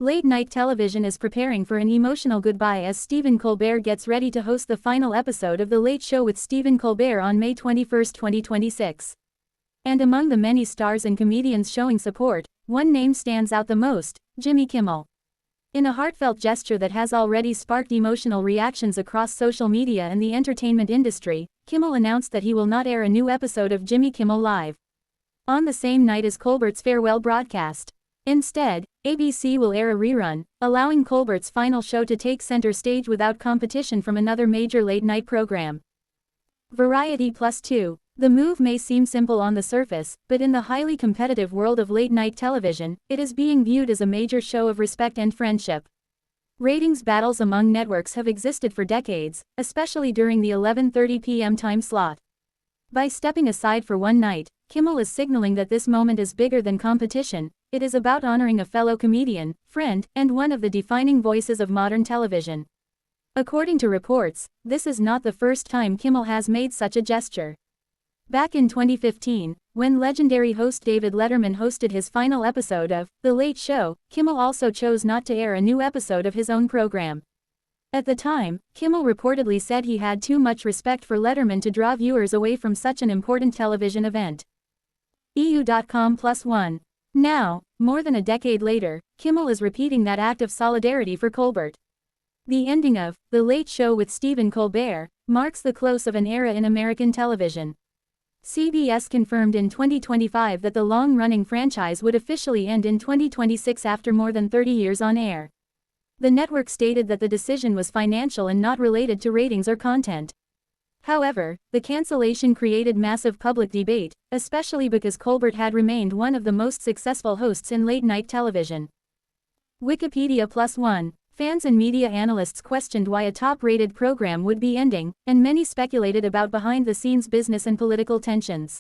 Late-night television is preparing for an emotional goodbye as Stephen Colbert gets ready to host the final episode of The Late Show with Stephen Colbert on May 21, 2026. And among the many stars and comedians showing support, one name stands out the most: Jimmy Kimmel. In a heartfelt gesture that has already sparked emotional reactions across social media and the entertainment industry, Kimmel announced that he will not air a new episode of Jimmy Kimmel Live on the same night as Colbert's farewell broadcast. Instead, ABC will air a rerun, allowing Colbert's final show to take center stage without competition from another major late-night program. Variety Plus 2. The move may seem simple on the surface, but in the highly competitive world of late-night television, it is being viewed as a major show of respect and friendship. Ratings battles among networks have existed for decades, especially during the 11:30 p.m. time slot. By stepping aside for one night, Kimmel is signaling that this moment is bigger than competition. It is about honoring a fellow comedian, friend, and one of the defining voices of modern television. According to reports, this is not the first time Kimmel has made such a gesture. Back in 2015, when legendary host David Letterman hosted his final episode of The Late Show, Kimmel also chose not to air a new episode of his own program. At the time, Kimmel reportedly said he had too much respect for Letterman to draw viewers away from such an important television event. EU.com+1. Now, more than a decade later, Kimmel is repeating that act of solidarity for Colbert. The ending of The Late Show with Stephen Colbert marks the close of an era in American television. CBS confirmed in 2025 that the long-running franchise would officially end in 2026 after more than 30 years on air. The network stated that the decision was financial and not related to ratings or content. However, the cancellation created massive public debate, especially because Colbert had remained one of the most successful hosts in late-night television. Wikipedia+1. Fans and media analysts questioned why a top-rated program would be ending, and many speculated about behind-the-scenes business and political tensions.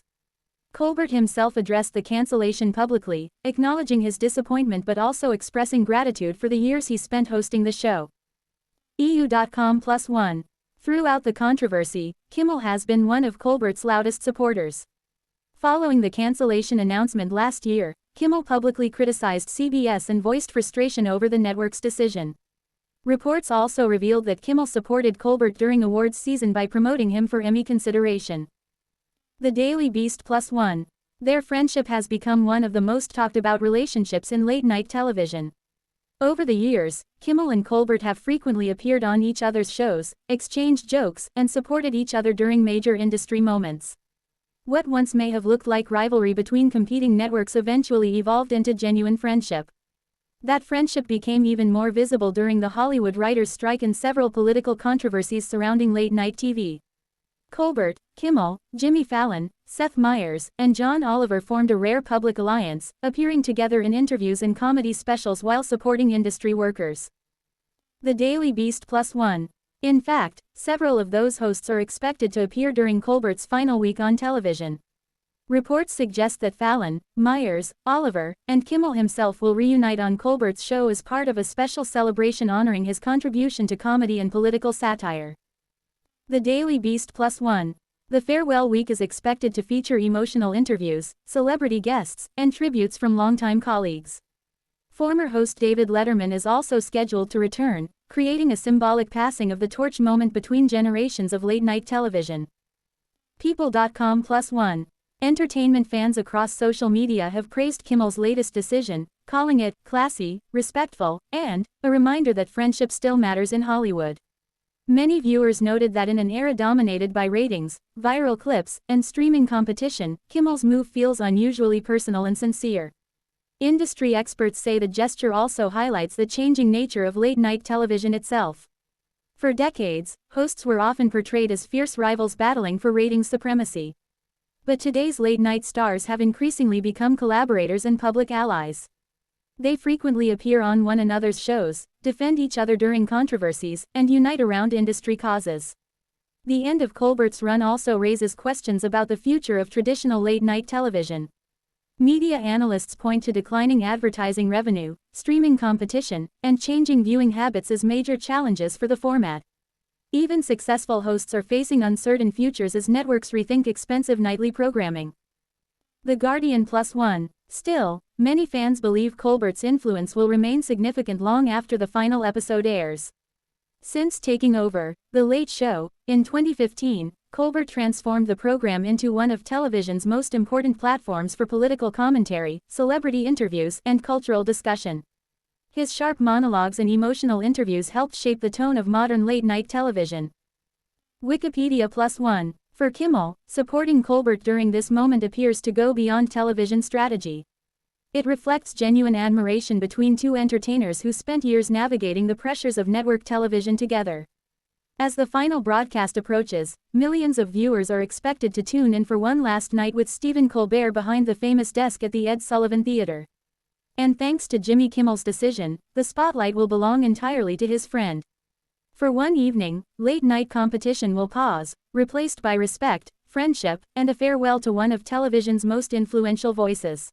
Colbert himself addressed the cancellation publicly, acknowledging his disappointment but also expressing gratitude for the years he spent hosting the show. EU.com+1. Throughout the controversy, Kimmel has been one of Colbert's loudest supporters. Following the cancellation announcement last year, Kimmel publicly criticized CBS and voiced frustration over the network's decision. Reports also revealed that Kimmel supported Colbert during awards season by promoting him for Emmy consideration. The Daily Beast+1. Their friendship has become one of the most talked about relationships in late-night television. Over the years, Kimmel and Colbert have frequently appeared on each other's shows, exchanged jokes, and supported each other during major industry moments. What once may have looked like rivalry between competing networks eventually evolved into genuine friendship. That friendship became even more visible during the Hollywood writers' strike and several political controversies surrounding late-night TV. Colbert, Kimmel, Jimmy Fallon, Seth Meyers, and John Oliver formed a rare public alliance, appearing together in interviews and comedy specials while supporting industry workers. The Daily Beast+1. In fact, several of those hosts are expected to appear during Colbert's final week on television. Reports suggest that Fallon, Meyers, Oliver, and Kimmel himself will reunite on Colbert's show as part of a special celebration honoring his contribution to comedy and political satire. The Daily Beast+1. The farewell week is expected to feature emotional interviews, celebrity guests, and tributes from longtime colleagues. Former host David Letterman is also scheduled to return, creating a symbolic passing of the torch moment between generations of late-night television. People.com+1. Entertainment fans across social media have praised Kimmel's latest decision, calling it classy, respectful, and a reminder that friendship still matters in Hollywood. Many viewers noted that in an era dominated by ratings, viral clips, and streaming competition, Kimmel's move feels unusually personal and sincere. Industry experts say the gesture also highlights the changing nature of late-night television itself. For decades, hosts were often portrayed as fierce rivals battling for ratings supremacy. But today's late-night stars have increasingly become collaborators and public allies. They frequently appear on one another's shows, defend each other during controversies, and unite around industry causes. The end of Colbert's run also raises questions about the future of traditional late-night television. Media analysts point to declining advertising revenue, streaming competition, and changing viewing habits as major challenges for the format. Even successful hosts are facing uncertain futures as networks rethink expensive nightly programming. The Guardian+1. Still, many fans believe Colbert's influence will remain significant long after the final episode airs. Since taking over The Late Show in 2015, Colbert transformed the program into one of television's most important platforms for political commentary, celebrity interviews, and cultural discussion. His sharp monologues and emotional interviews helped shape the tone of modern late-night television. Wikipedia +1. For Kimmel, supporting Colbert during this moment appears to go beyond television strategy. It reflects genuine admiration between two entertainers who spent years navigating the pressures of network television together. As the final broadcast approaches, millions of viewers are expected to tune in for one last night with Stephen Colbert behind the famous desk at the Ed Sullivan Theater. And thanks to Jimmy Kimmel's decision, the spotlight will belong entirely to his friend. For one evening, late-night competition will pause, replaced by respect, friendship, and a farewell to one of television's most influential voices.